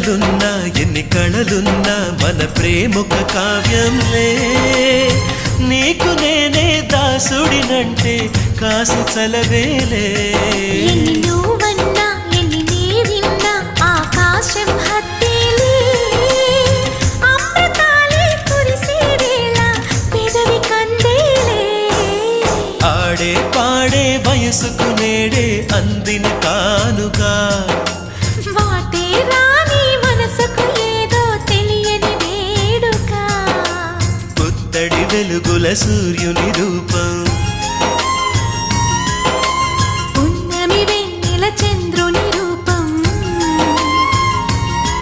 జతలున్నా ఎన్ని కళలున్నా మన ప్రేమొక కావ్యంలే నీకు నేనే దాసుడినంటే కాసి చలవేలే ఎన్ని నువ్వన్నా ఎన్ని నీవిన్నా ఆకాశం హత్తేలే అమృతాలే కురిసే వేళ పెదవి కందేలే ఆడే పాడే వయసుకు నేడే అందిన కానుగా వాటే రాని మనసుకు ఏదో తెలియని వేడుక పుత్తడి వెలుగుల సూర్యుని రూపం